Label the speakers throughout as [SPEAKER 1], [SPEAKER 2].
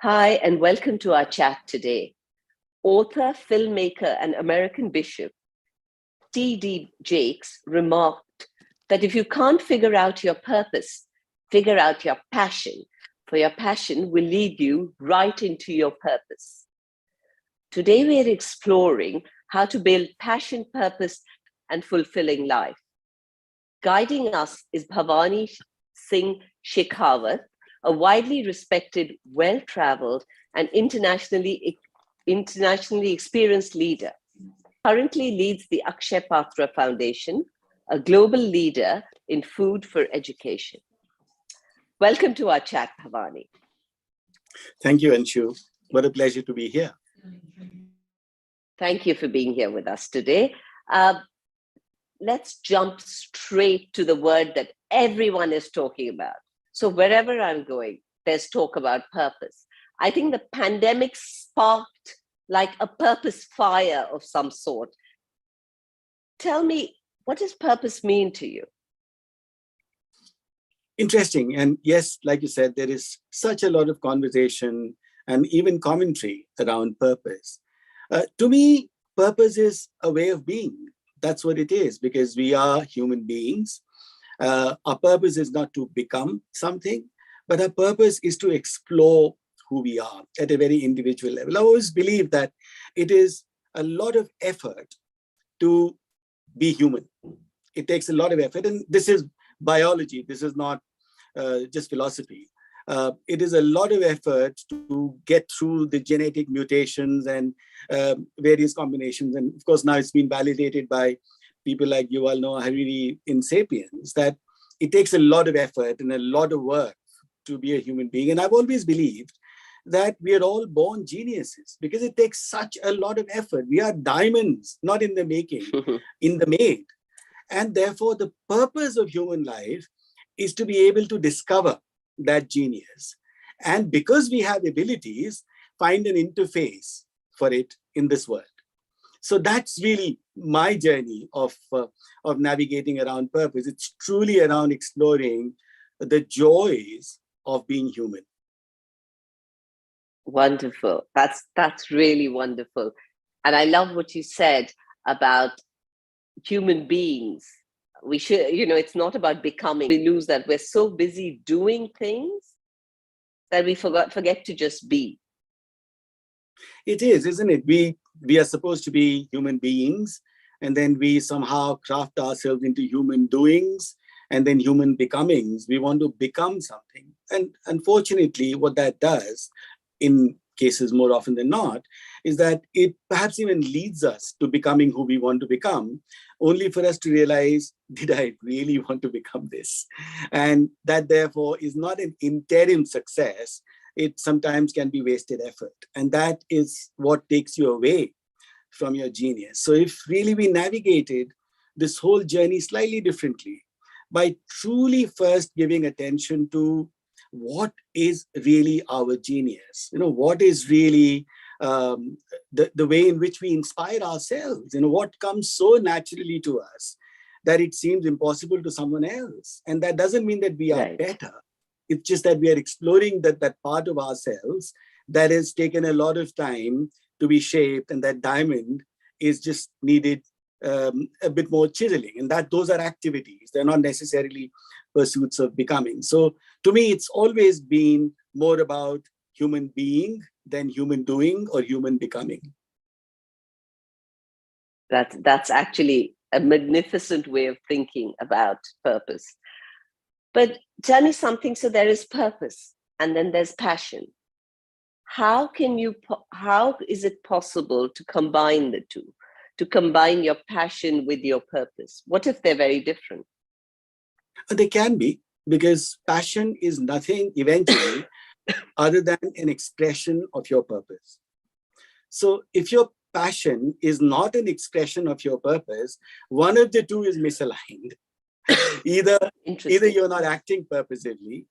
[SPEAKER 1] Hi, and welcome to our chat today. Author, filmmaker, and American bishop T.D. Jakes remarked that if you can't figure out your purpose, figure out your passion, for your passion will lead you right into your purpose. Today, we are exploring how to build passion, purpose, and fulfilling life. Guiding us is Bhawani Singh Shekhawat, a widely respected, well-traveled, and internationally experienced leader. Currently leads the Akshaya Patra Foundation, a global leader in food for education. Welcome to our chat, Bhawani.
[SPEAKER 2] Thank you, Anshu. What a pleasure to be here.
[SPEAKER 1] Thank you for being here with us today. Let's jump straight to the word that everyone is talking about. So wherever I'm going, there's talk about purpose. I think the pandemic sparked like a purpose fire of some sort. Tell me, what does purpose mean to you?
[SPEAKER 2] Interesting. And yes, like you said, there is such a lot of conversation and even commentary around purpose. To me, purpose is a way of being. That's what it is, because we are human beings. Our purpose is not to become something, but our purpose is to explore who we are at a very individual level. I always believe that it is a lot of effort to be human. It takes a lot of effort, and this is biology. This is not just philosophy. It is a lot of effort to get through the genetic mutations and various combinations. And of course, now it's been validated by people like Yuval Noah Harari in Sapiens, that it takes a lot of effort and a lot of work to be a human being. And I've always believed that we are all born geniuses because it takes such a lot of effort. We are diamonds, not in the making, in the made. And therefore, the purpose of human life is to be able to discover that genius. And because we have abilities, find an interface for it in this world. So that's really my journey of navigating around purpose. It's truly around exploring the joys of being human.
[SPEAKER 1] Wonderful. That's really wonderful. And I love what you said about human beings. We should, it's not about becoming. We lose that. We're so busy doing things that we forget to just be.
[SPEAKER 2] It is, isn't it? We are supposed to be human beings, and then we somehow craft ourselves into human doings and then human becomings. We want to become something. And unfortunately, what that does, in cases more often than not, is that it perhaps even leads us to becoming who we want to become, only for us to realize, did I really want to become this? And that therefore is not an interim success. It sometimes can be wasted effort. And that is what takes you away from your genius. So if really we navigated this whole journey slightly differently, by truly first giving attention to what is really our genius, what is really the way in which we inspire ourselves, what comes so naturally to us that it seems impossible to someone else. And that doesn't mean that we are better. It's just that we are exploring that part of ourselves that has taken a lot of time to be shaped, and that diamond is just needed a bit more chiseling. And those are activities. They're not necessarily pursuits of becoming. So to me, it's always been more about human being than human doing or human becoming.
[SPEAKER 1] That's actually a magnificent way of thinking about purpose. But tell me something. So there is purpose, and then there's passion. How is it possible to combine the two, to combine your passion with your purpose? What if they're very different?
[SPEAKER 2] They can be, because passion is nothing eventually other than an expression of your purpose. So if your passion is not an expression of your purpose, one of the two is misaligned. Either you're not acting purposively,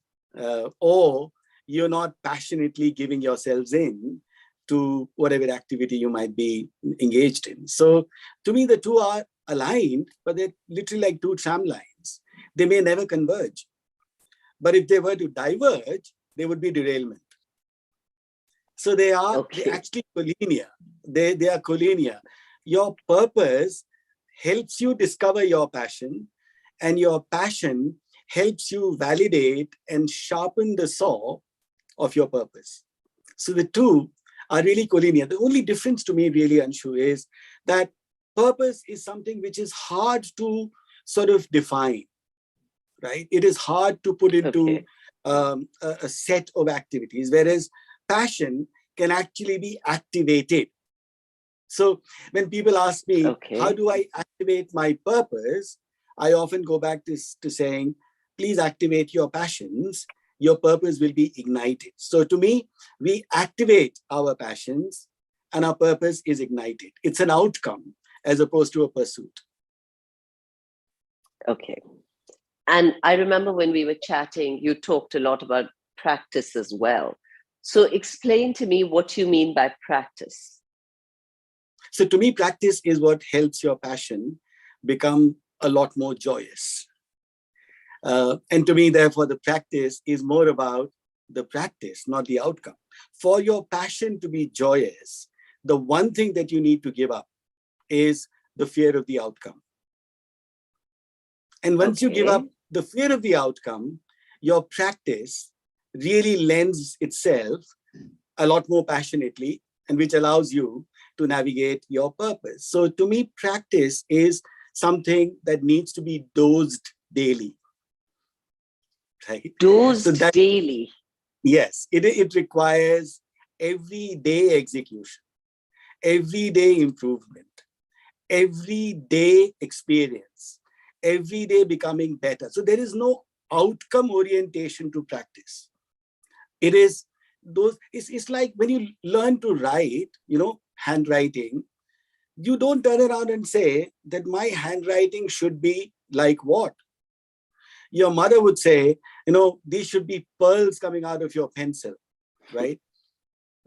[SPEAKER 2] or you're not passionately giving yourselves in to whatever activity you might be engaged in. So to me, the two are aligned, but they're literally like two tram lines. They may never converge. But if they were to diverge, there would be derailment. So they
[SPEAKER 1] Okay.
[SPEAKER 2] actually collinear. They are collinear. Your purpose helps you discover your passion, and your passion helps you validate and sharpen the saw of your purpose. So the two are really collinear. The only difference to me, really, Anshu, is that purpose is something which is hard to sort of define, right? It is hard to put into
[SPEAKER 1] Okay.
[SPEAKER 2] a set of activities, whereas passion can actually be activated. So when people ask me, how
[SPEAKER 1] Okay.
[SPEAKER 2] do I activate my purpose? I often go back to saying, please activate your passions. Your purpose will be ignited. So to me, we activate our passions and our purpose is ignited. It's an outcome as opposed to a pursuit.
[SPEAKER 1] Okay. And I remember when we were chatting, you talked a lot about practice as well. So explain to me what you mean by practice.
[SPEAKER 2] So to me, practice is what helps your passion become a lot more joyous. And to me, therefore, the practice is more about the practice, not the outcome. For your passion to be joyous, the one thing that you need to give up is the fear of the outcome. And once you give up
[SPEAKER 1] Okay.
[SPEAKER 2] the fear of the outcome, your practice really lends itself a lot more passionately, and which allows you to navigate your purpose. So to me, practice is something that needs to be dosed daily, right? So
[SPEAKER 1] Dosed
[SPEAKER 2] that,
[SPEAKER 1] daily.
[SPEAKER 2] yes, it requires everyday execution, everyday improvement, everyday experience, everyday becoming better. So there is no outcome orientation to practice. It is it's like when you learn to write, handwriting, you don't turn around and say that my handwriting should be like what? Your mother would say, these should be pearls coming out of your pencil, right?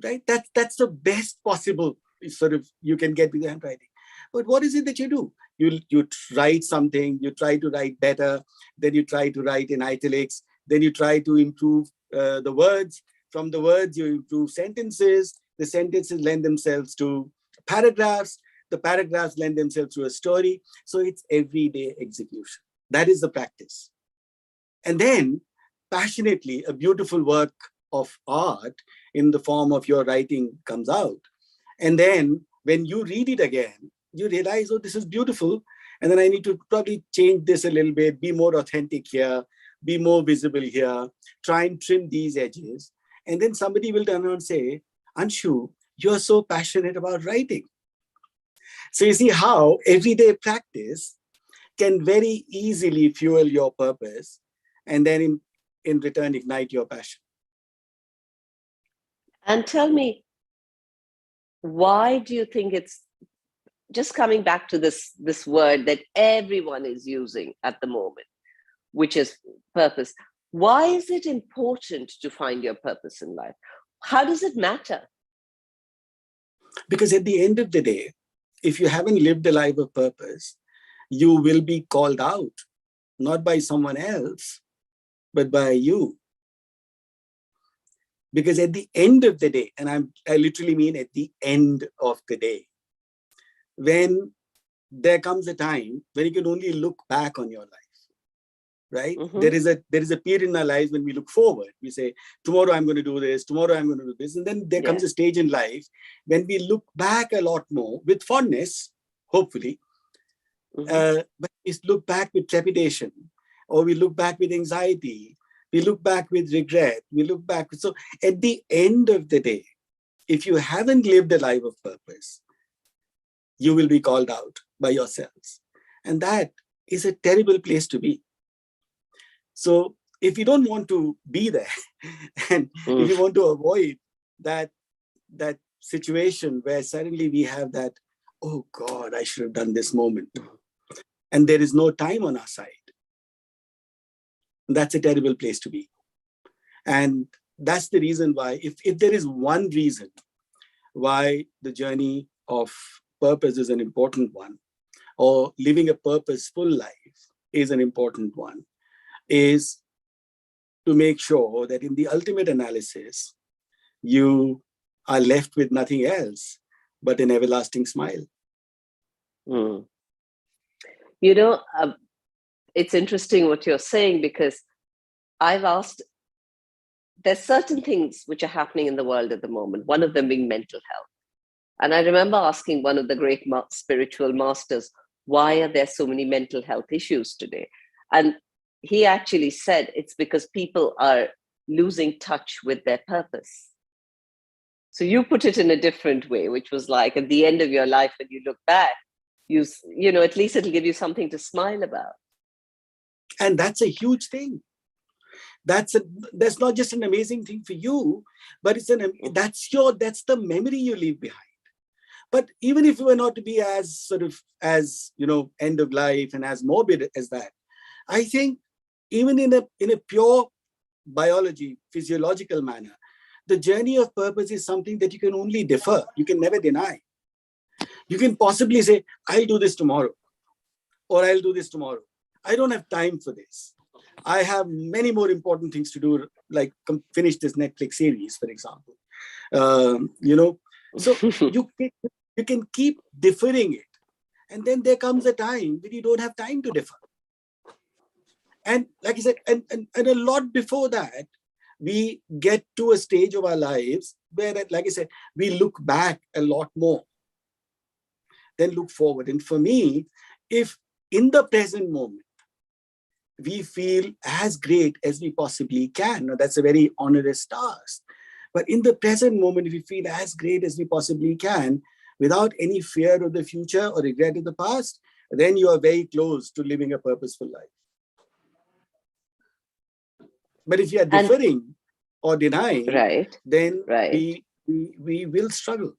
[SPEAKER 2] Right? That's the best possible sort of you can get with the handwriting. But what is it that you do? You write something, you try to write better, then you try to write in italics, then you try to improve the words. From the words, you improve sentences. The sentences lend themselves to paragraphs. The paragraphs lend themselves to a story. So it's everyday execution. That is the practice. And then passionately, a beautiful work of art in the form of your writing comes out. And then when you read it again, you realize, oh, this is beautiful. And then I need to probably change this a little bit, be more authentic here, be more visible here, try and trim these edges. And then somebody will turn around and say, Anshu, you're so passionate about writing. So you see how everyday practice can very easily fuel your purpose and then in return ignite your passion.
[SPEAKER 1] And tell me, why do you think it's just coming back to this word that everyone is using at the moment, which is purpose? Why is it important to find your purpose in life? How does it matter?
[SPEAKER 2] Because at the end of the day, if you haven't lived a life of purpose, you will be called out, not by someone else, but by you. Because at the end of the day, and I literally mean at the end of the day, when there comes a time when you can only look back on your life, right?
[SPEAKER 1] Mm-hmm.
[SPEAKER 2] There is a period in our lives when we look forward. We say, tomorrow I'm going to do this, tomorrow I'm going to do this. And then there comes a stage in life when we look back a lot more with fondness, hopefully, but we look back with trepidation, or we look back with anxiety, we look back with regret, we look back. So at the end of the day, if you haven't lived a life of purpose, you will be called out by yourselves. And that is a terrible place to be. So if you don't want to be there, and if you want to avoid that situation where suddenly we have that, oh God, I should have done this moment, and there is no time on our side, that's a terrible place to be. And that's the reason why, if there is one reason why the journey of purpose is an important one, or living a purposeful life is an important one, is to make sure that in the ultimate analysis, you are left with nothing else but an everlasting smile.
[SPEAKER 1] Mm. You know, it's interesting what you're saying, because I've asked, there's certain things which are happening in the world at the moment, one of them being mental health. And I remember asking one of the great spiritual masters, why are there so many mental health issues today? And he actually said it's because people are losing touch with their purpose. So you put it in a different way, which was like, at the end of your life, when you look back, you know, at least it'll give you something to smile about.
[SPEAKER 2] And that's a huge thing. That's not just an amazing thing for you, but that's the memory you leave behind. But even if you were not to be as end of life and as morbid as that, I think even in a pure biology, physiological manner, the journey of purpose is something that you can only defer. You can never deny. You can possibly say, I'll do this tomorrow, or I'll do this tomorrow. I don't have time for this. I have many more important things to do, like finish this Netflix series, for example. So you can keep deferring it. And then there comes a time when you don't have time to defer. And like I said, and a lot before that, we get to a stage of our lives where, like I said, we look back a lot more than look forward. And for me, if in the present moment, we feel as great as we possibly can, now that's a very onerous task. But in the present moment, if we feel as great as we possibly can, without any fear of the future or regret of the past, then you are very close to living a purposeful life. But if you are deferring or denying, then we will struggle.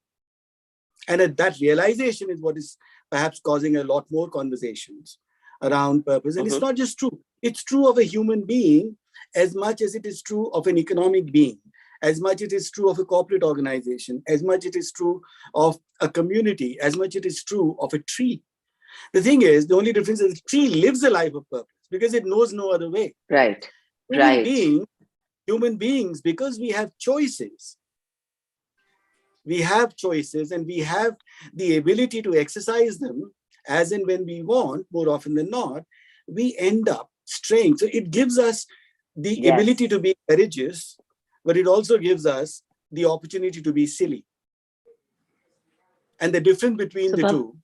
[SPEAKER 2] And that realization is what is perhaps causing a lot more conversations around purpose. And it's not just true. It's true of a human being as much as it is true of an economic being, as much as it is true of a corporate organization, as much as it is true of a community, as much as it is true of a tree. The thing is, the only difference is the tree lives a life of purpose because it knows no other way.
[SPEAKER 1] Right.
[SPEAKER 2] Human beings, because we have choices. We have choices and we have the ability to exercise them as and when we want, more often than not, we end up straying. So it gives us the ability to be courageous, but it also gives us the opportunity to be silly. And the difference between the two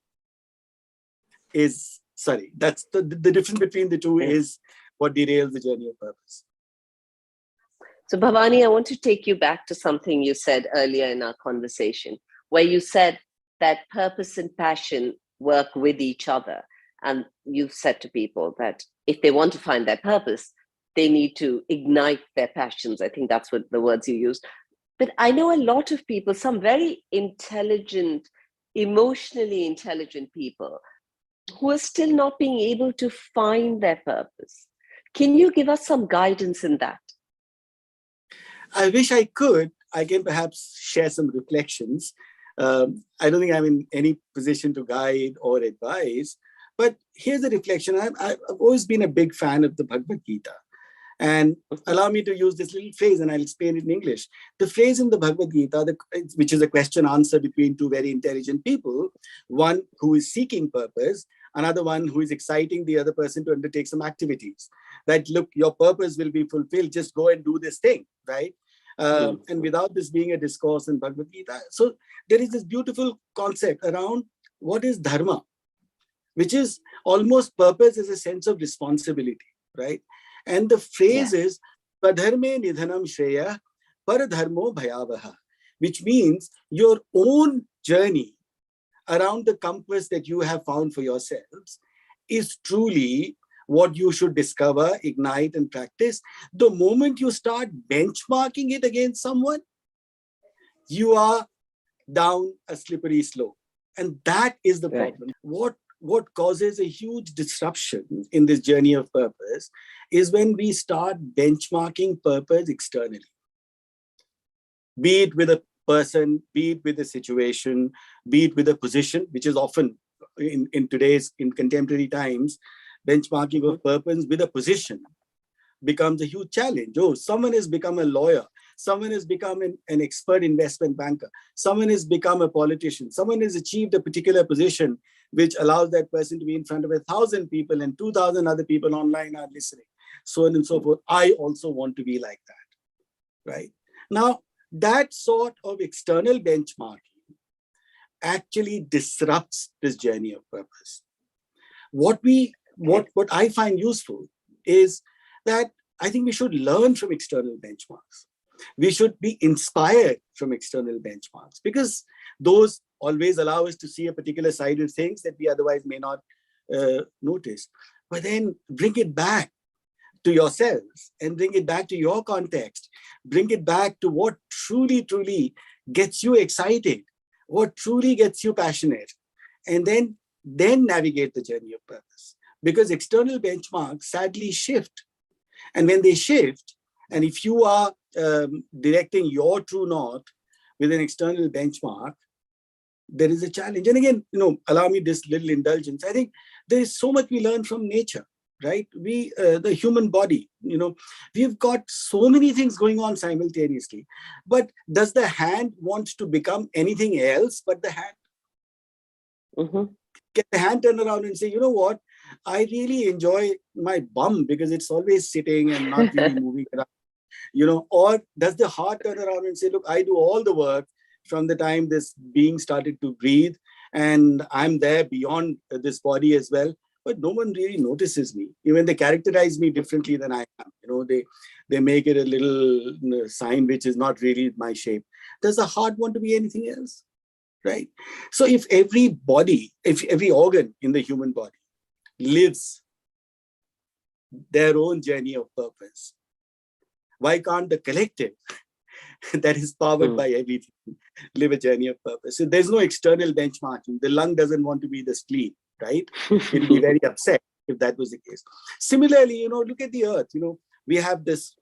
[SPEAKER 2] is, that's the difference between the two is what derails the journey of purpose.
[SPEAKER 1] So Bhawani, I want to take you back to something you said earlier in our conversation, where you said that purpose and passion work with each other. And you've said to people that if they want to find their purpose, they need to ignite their passions. I think that's what the words you used. But I know a lot of people, some very intelligent, emotionally intelligent people, who are still not being able to find their purpose. Can you give us some guidance in that?
[SPEAKER 2] I wish I could. I can perhaps share some reflections. I don't think I'm in any position to guide or advise, but here's a reflection. I've always been a big fan of the Bhagavad Gita. And allow me to use this little phrase, and I'll explain it in English. The phrase in the Bhagavad Gita, which is a question answer between two very intelligent people, one who is seeking purpose, another one who is exciting the other person to undertake some activities. That, look, your purpose will be fulfilled, just go and do this thing, right? And without this being a discourse in Bhagavad Gita. So there is this beautiful concept around what is dharma, which is almost purpose as a sense of responsibility, right? And the phrase is, Padharme nidhanam shreya paradharmo bhayavaha, which means your own journey around the compass that you have found for yourselves is truly what you should discover, ignite, and practice. The moment you start benchmarking it against someone, you are down a slippery slope. And that is the problem. What causes a huge disruption in this journey of purpose is when we start benchmarking purpose externally. Be it with a person, be it with a situation, be it with a position, which is often in contemporary times, benchmarking of purpose with a position becomes a huge challenge. Oh, someone has become a lawyer. Someone has become an expert investment banker. Someone has become a politician. Someone has achieved a particular position which allows that person to be in front of 1,000 people and 2,000 other people online are listening, so on and so forth. I also want to be like that, right? Now, that sort of external benchmarking actually disrupts this journey of purpose. What I find useful is that I think we should learn from external benchmarks. We should be inspired from external benchmarks, because those always allow us to see a particular side of things that we otherwise may not notice. But then bring it back to yourselves and bring it back to your context. Bring it back to what truly, truly gets you excited, what truly gets you passionate, and then navigate the journey of purpose. Because external benchmarks sadly shift. And when they shift, and if you are directing your true north with an external benchmark, there is a challenge. And again, allow me this little indulgence. I think there is so much we learn from nature, right? We, the human body, we've got so many things going on simultaneously. But does the hand want to become anything else but the hand?
[SPEAKER 1] Mm-hmm.
[SPEAKER 2] Can the hand turn around and say, you know what? I really enjoy my bum because it's always sitting and not really moving around, or does the heart turn around and say, look, I do all the work from the time this being started to breathe, and I'm there beyond this body as well, but no one really notices me. Even they characterize me differently than I am. They make it a little sign which is not really my shape. Does the heart want to be anything else? Right? So if every organ in the human body lives their own journey of purpose, why can't the collective that is powered by everything live a journey of purpose? So there's no external benchmarking. The lung doesn't want to be the spleen, right? It would be very upset if that was the case. Similarly, look at the Earth. We have this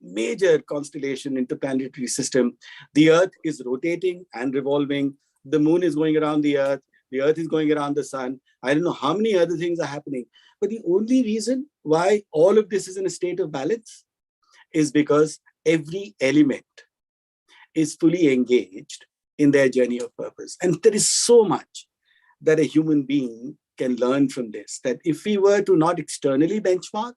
[SPEAKER 2] major constellation interplanetary system. The Earth is rotating and revolving. The moon is going around the Earth. The Earth is going around the sun. I don't know how many other things are happening. But the only reason why all of this is in a state of balance is because every element is fully engaged in their journey of purpose. And there is so much that a human being can learn from this, that if we were to not externally benchmark,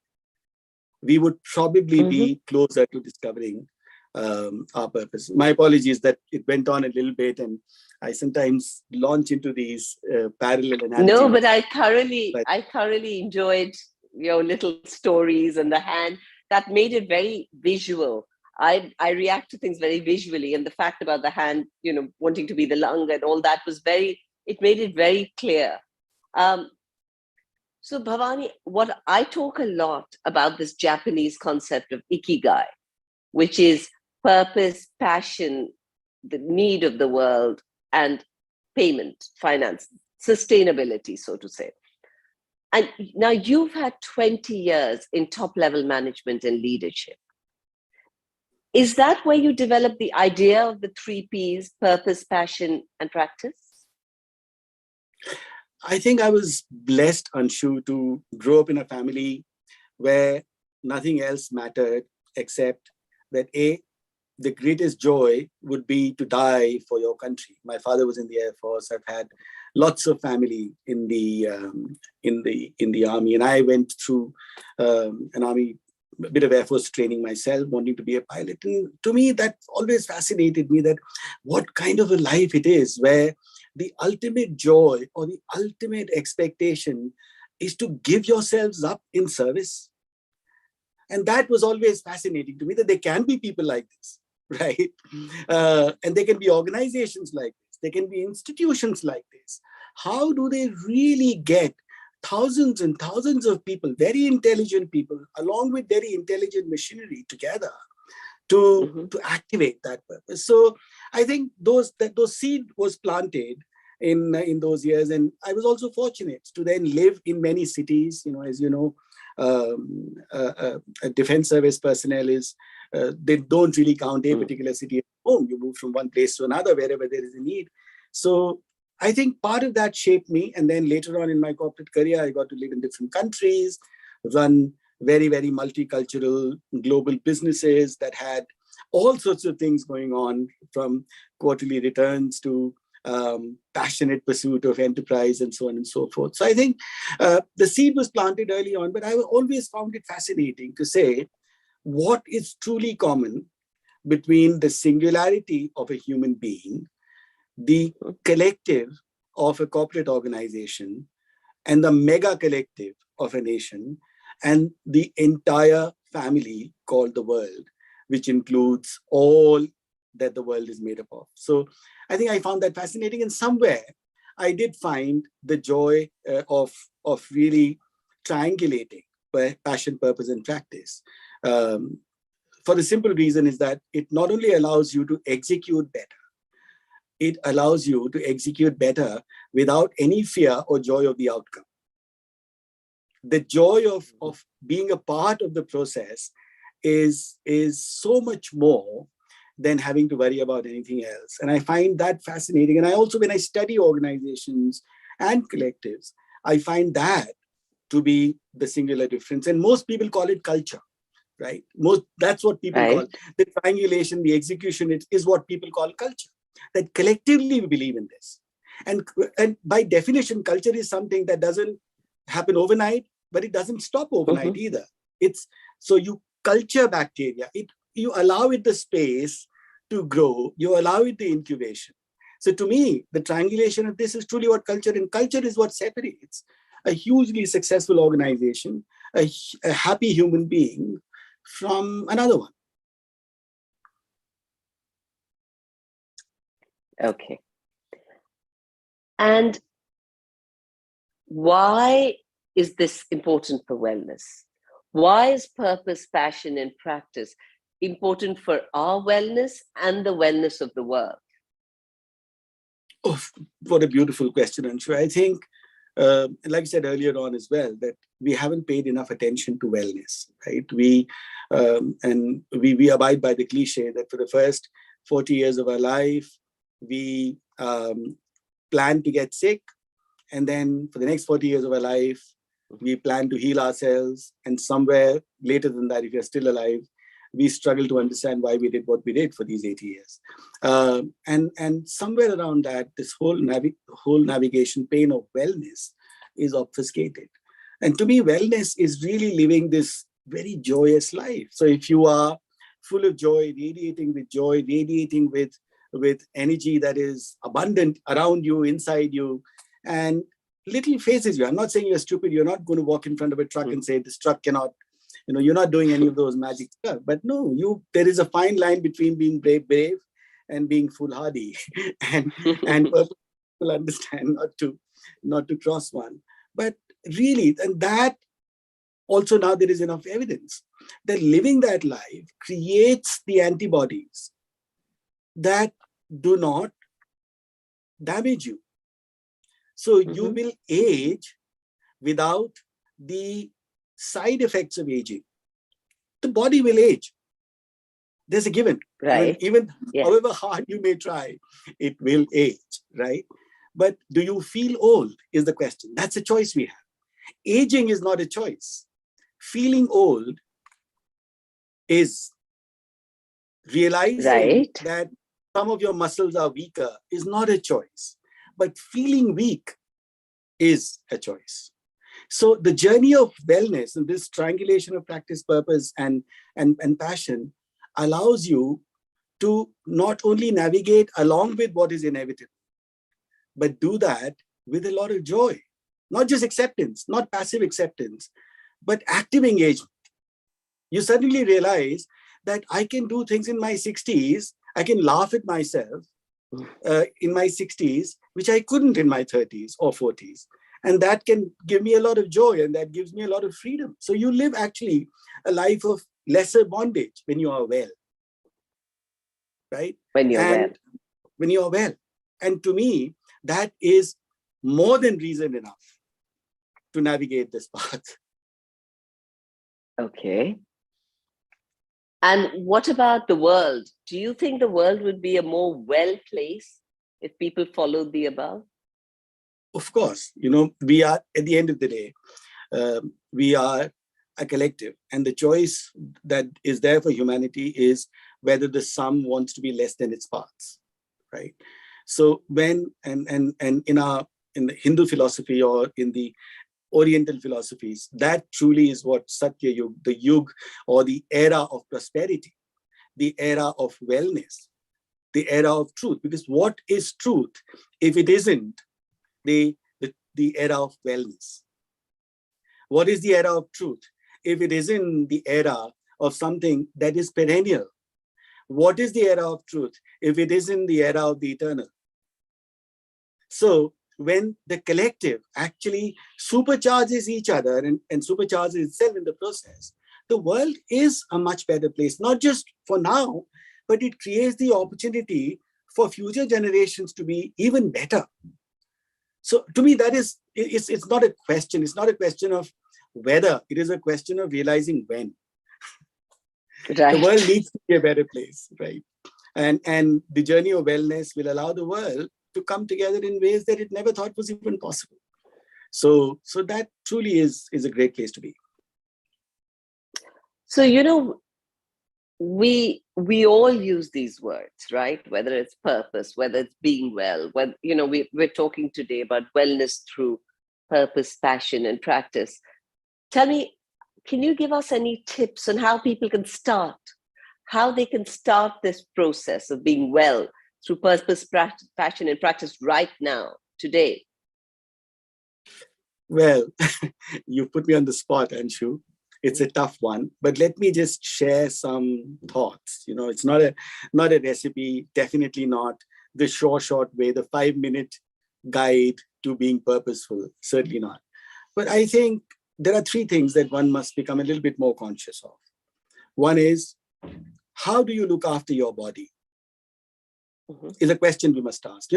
[SPEAKER 2] we would probably be closer to discovering our purpose. My apologies that it went on a little bit, and I sometimes launch into these parallel analogies.
[SPEAKER 1] No, but I thoroughly enjoyed your little stories and the hand. That made it very visual. I react to things very visually, and the fact about the hand, wanting to be the lung and all that it made it very clear. So Bhawani, what I talk a lot about this Japanese concept of ikigai, which is purpose, passion, the need of the world, and payment, finance, sustainability, so to say. And now you've had 20 years in top-level management and leadership. Is that where you developed the idea of the 3 Ps, purpose, passion, and practice?
[SPEAKER 2] I think I was blessed, Anshu, to grow up in a family where nothing else mattered except that the greatest joy would be to die for your country. My father was in the Air Force. I've had lots of family in the army, and I went through an army, a bit of Air Force training myself, wanting to be a pilot. And to me, that always fascinated me, that what kind of a life it is where the ultimate joy or the ultimate expectation is to give yourselves up in service. And that was always fascinating to me, that there can be people like this, right? And there can be organizations like this. There can be institutions like this. How do they really get thousands and thousands of people, very intelligent people, along with very intelligent machinery together to activate that purpose? So I think those seed was planted in those years. And I was also fortunate to then live in many cities. As you know, a defense service personnel is, they don't really count a particular city at home. You move from one place to another wherever there is a need. So I think part of that shaped me. And then later on in my corporate career, I got to live in different countries, run very, very multicultural global businesses that had all sorts of things going on, from quarterly returns to passionate pursuit of enterprise and so on and so forth. So I think the seed was planted early on, but I always found it fascinating to say what is truly common between the singularity of a human being, the collective of a corporate organization, and the mega collective of a nation, and the entire family called the world, which includes all that the world is made up of. So I think I found that fascinating, and somewhere I did find the joy of really triangulating passion, purpose, and practice. For the simple reason is that it not only allows you to execute better, it allows you to execute better without any fear or joy of the outcome. The joy of being a part of the process is so much more than having to worry about anything else. And I find that fascinating. And I also, when I study organizations and collectives, I find that to be the singular difference. And most people call it culture, right? That's what people call the triangulation, the execution is what people call culture. That collectively we believe in this. And by definition, culture is something that doesn't happen overnight, but it doesn't stop overnight either. So you culture bacteria, you allow it the space to grow, you allow it the incubation. So to me, the triangulation of this is truly what culture, and culture is what separates a hugely successful organization, a happy human being from another one.
[SPEAKER 1] Okay. And why is this important for wellness? Why is purpose, passion, and practice important for our wellness and the wellness of the world?
[SPEAKER 2] Oh, what a beautiful question, Anshu. I think, like I said earlier on as well, that we haven't paid enough attention to wellness, right? We abide by the cliche that for the first 40 years of our life, we plan to get sick. And then for the next 40 years of our life, we plan to heal ourselves. And somewhere later than that, if you're still alive, we struggle to understand why we did what we did for these 80 years. And somewhere around that, this whole navigation pain of wellness is obfuscated. And to me, wellness is really living this very joyous life. So if you are full of joy, radiating with energy that is abundant around you, inside you, and little phases you. I'm not saying you're stupid. You're not going to walk in front of a truck and say, this truck cannot, you're not doing any of those magic stuff. But no, there is a fine line between being brave and being foolhardy. and people understand not to cross one. But really, and that also now there is enough evidence that living that life creates the antibodies that do not damage you. So you will age without the side effects of aging. The body will age. There's a given.
[SPEAKER 1] Right.
[SPEAKER 2] Even however hard you may try, it will age, right? But do you feel old is the question. That's a choice we have. Aging is not a choice. Feeling old is realizing that some of your muscles are weaker is not a choice. But feeling weak is a choice. So the journey of wellness and this triangulation of practice, purpose, and passion allows you to not only navigate along with what is inevitable, but do that with a lot of joy. Not just acceptance, not passive acceptance, but active engagement. You suddenly realize that I can do things in my 60s. I can laugh at myself in my 60s, which I couldn't in my 30s or 40s. And that can give me a lot of joy, and that gives me a lot of freedom. So you live actually a life of lesser bondage when you are well, right? When you are well. And to me, that is more than reason enough to navigate this path.
[SPEAKER 1] Okay. And what about the world? Do you think the world would be a more well place if people followed the above?
[SPEAKER 2] Of course, we are, at the end of the day, we are a collective, and the choice that is there for humanity is whether the sum wants to be less than its parts, right? So when and in the Hindu philosophy or in the Oriental philosophies, that truly is what Satya Yug, the Yug or the era of prosperity, the era of wellness, the era of truth. Because what is truth if it isn't the era of wellness? What is the era of truth if it isn't the era of something that is perennial? What is the era of truth if it isn't the era of the eternal? So when the collective actually supercharges each other and supercharges itself in the process, the world is a much better place, not just for now, but it creates the opportunity for future generations to be even better. So to me, that is, it's not a question. It's not a question of whether, it is a question of realizing when.
[SPEAKER 1] Right.
[SPEAKER 2] The world needs to be a better place, right? And the journey of wellness will allow the world to come together in ways that it never thought was even possible. So that truly is a great place to be.
[SPEAKER 1] So, we all use these words, right? Whether it's purpose, whether it's being well, when we're talking today about wellness through purpose, passion, and practice. Tell me, can you give us any tips on how people can start, how they can start this process of being well through purpose, passion, and practice right now, today?
[SPEAKER 2] Well, you put me on the spot, Anshu. It's a tough one, but let me just share some thoughts. It's not a recipe, definitely not the short way, the 5-minute guide to being purposeful, certainly not. But I think there are 3 things that one must become a little bit more conscious of. One is, how do you look after your body? Is a question we must ask.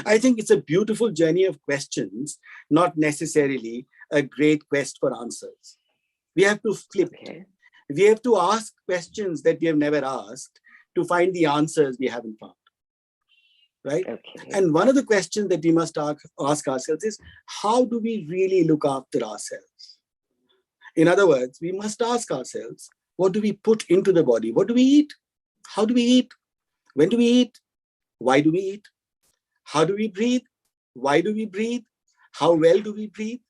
[SPEAKER 2] I think it's a beautiful journey of questions, not necessarily a great quest for answers. We have to flip it. We have to ask questions that we have never asked to find the answers we haven't found. Right? Okay. And one of the questions that we must ask ourselves is, how do we really look after ourselves? In other words, we must ask ourselves, what do we put into the body? What do we eat? How do we eat? When do we eat? Why do we eat? How do we breathe? Why do we breathe? How well do we breathe?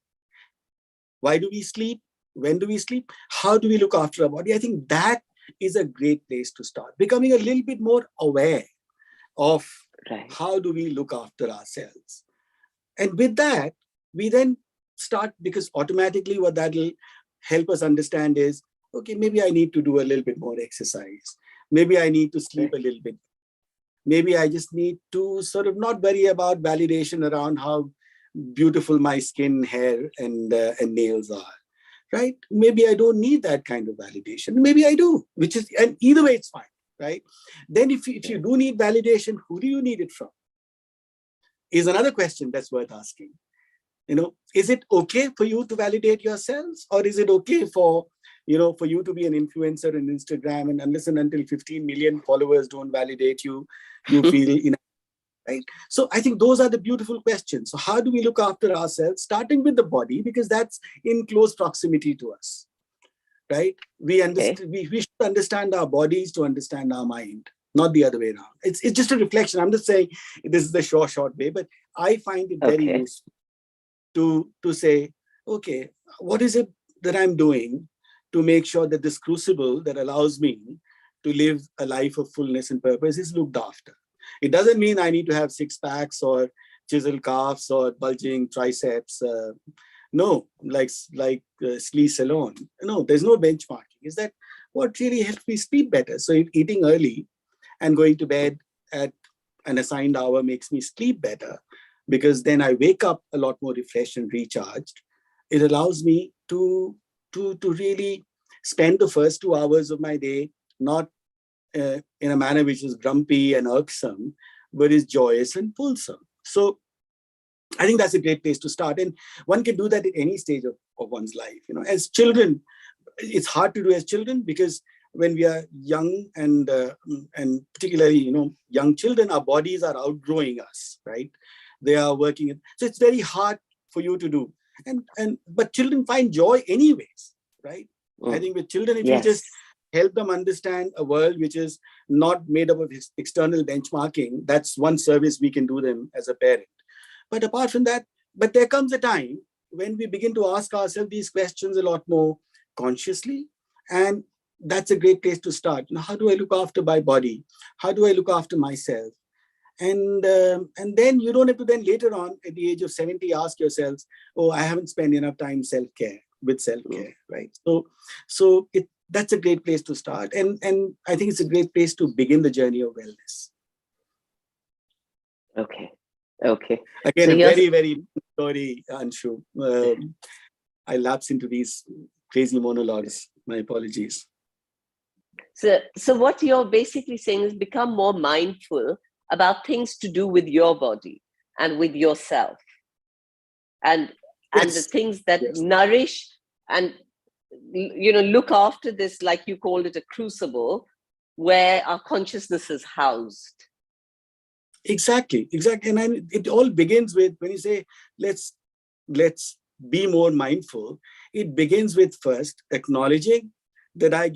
[SPEAKER 2] Why do we sleep? When do we sleep? How do we look after our body? I think that is a great place to start, becoming a little bit more aware of how do we look after ourselves. And with that, we then start, because automatically what that will help us understand is, okay, maybe I need to do a little bit more exercise. Maybe I need to sleep a little bit. Maybe I just need to sort of not worry about validation around how beautiful my skin, hair, and nails are. Right? Maybe I don't need that kind of validation. Maybe I do, and either way, it's fine. Right? Then if you do need validation, who do you need it from? Is another question that's worth asking. Is it okay for you to validate yourselves, or is it okay for you to be an influencer on Instagram, and unless and until 15 million followers don't validate you, you feel right? So I think those are the beautiful questions. So how do we look after ourselves, starting with the body, because that's in close proximity to us, right? We should understand our bodies to understand our mind, not the other way around. It's just a reflection. I'm just saying this is the short way, but I find it very useful to say, okay, what is it that I'm doing to make sure that this crucible that allows me to live a life of fullness and purpose is looked after? It doesn't mean I need to have 6 packs or chiseled calves or bulging triceps. No, like Slee Salon. No, there's no benchmarking. Is that what really helps me sleep better? So if eating early and going to bed at an assigned hour makes me sleep better, because then I wake up a lot more refreshed and recharged, it allows me to really spend the first 2 hours of my day not in a manner which is grumpy and irksome, but is joyous and fulsome. So I think that's a great place to start. And one can do that at any stage of one's life. As children, it's hard to do as children, because when we are young and particularly, young children, our bodies are outgrowing us, right? They are working. So it's very hard for you to do. But children find joy anyways, right? I think with children, if you just help them understand a world which is not made up of external benchmarking. That's one service we can do them as a parent. But apart from that, but there comes a time when we begin to ask ourselves these questions a lot more consciously. And that's a great place to start. How do I look after my body? How do I look after myself? And then you don't have to then later on at the age of 70 ask yourselves, oh, I haven't spent enough time with self-care, right? So that's a great place to start. And I think it's a great place to begin the journey of wellness.
[SPEAKER 1] Okay.
[SPEAKER 2] Again, so a very, very story, Anshu. I lapse into these crazy monologues. My apologies.
[SPEAKER 1] So what you're basically saying is become more mindful about things to do with your body and with yourself, and the things that nourish and look after this, like you called it, a crucible where our consciousness is housed.
[SPEAKER 2] Exactly. And it all begins with, when you say let's be more mindful, it begins with first acknowledging that I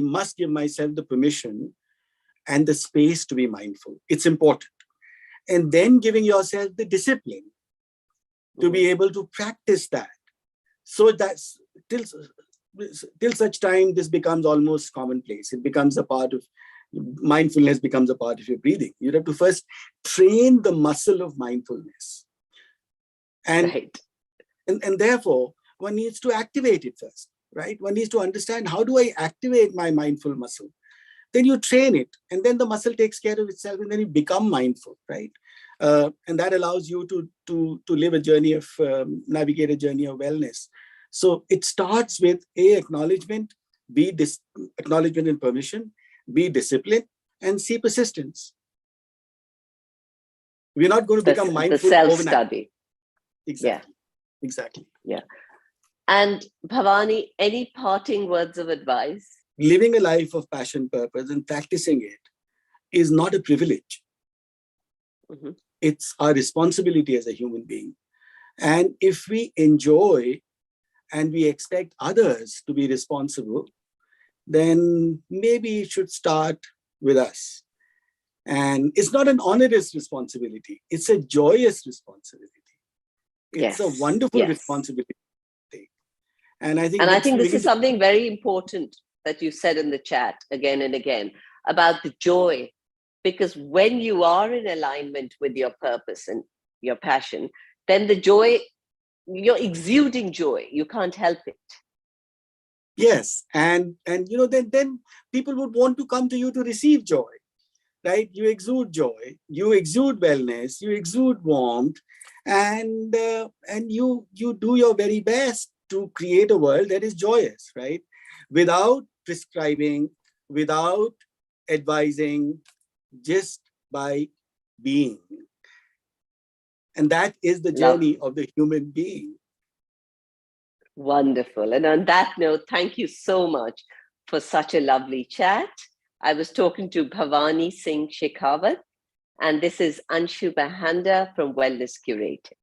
[SPEAKER 2] must give myself the permission and the space to be mindful. It's important. And then giving yourself the discipline to be able to practice that. So that's till such time this becomes almost commonplace. It becomes a part of mindfulness, becomes a part of your breathing. You have to first train the muscle of mindfulness. And,
[SPEAKER 1] right.
[SPEAKER 2] and therefore, one needs to activate it first, right? One needs to understand, how do I activate my mindful muscle? Then you train it, and then the muscle takes care of itself, and then you become mindful, right? And that allows you to live a journey of, navigate a journey of wellness. So it starts with acknowledgement, acknowledgement and permission, be disciplined, and see persistence. We're not going to become mindful overnight.
[SPEAKER 1] The self-study.
[SPEAKER 2] Exactly.
[SPEAKER 1] Yeah. And Bhawani, any parting words of advice?
[SPEAKER 2] Living a life of passion, purpose, and practicing it is not a privilege. Mm-hmm. It's our responsibility as a human being. And if we enjoy and we expect others to be responsible, then maybe it should start with us. And it's not an onerous responsibility. It's a joyous responsibility. It's a wonderful responsibility. And I think
[SPEAKER 1] this is something very important that you said in the chat again and again about the joy, because when you are in alignment with your purpose and your passion, then the joy, you're exuding joy. You can't help it.
[SPEAKER 2] Yes, and then people would want to come to you to receive joy, right? You exude joy, you exude wellness, you exude warmth, and you do your very best to create a world that is joyous, right? Without prescribing, without advising, just by being. And that is the journey of the human being.
[SPEAKER 1] Wonderful. And on that note, thank you so much for such a lovely chat. I was talking to Bhawani Singh Shekhawat, and this is Anshu Bahanda from Wellness Curated.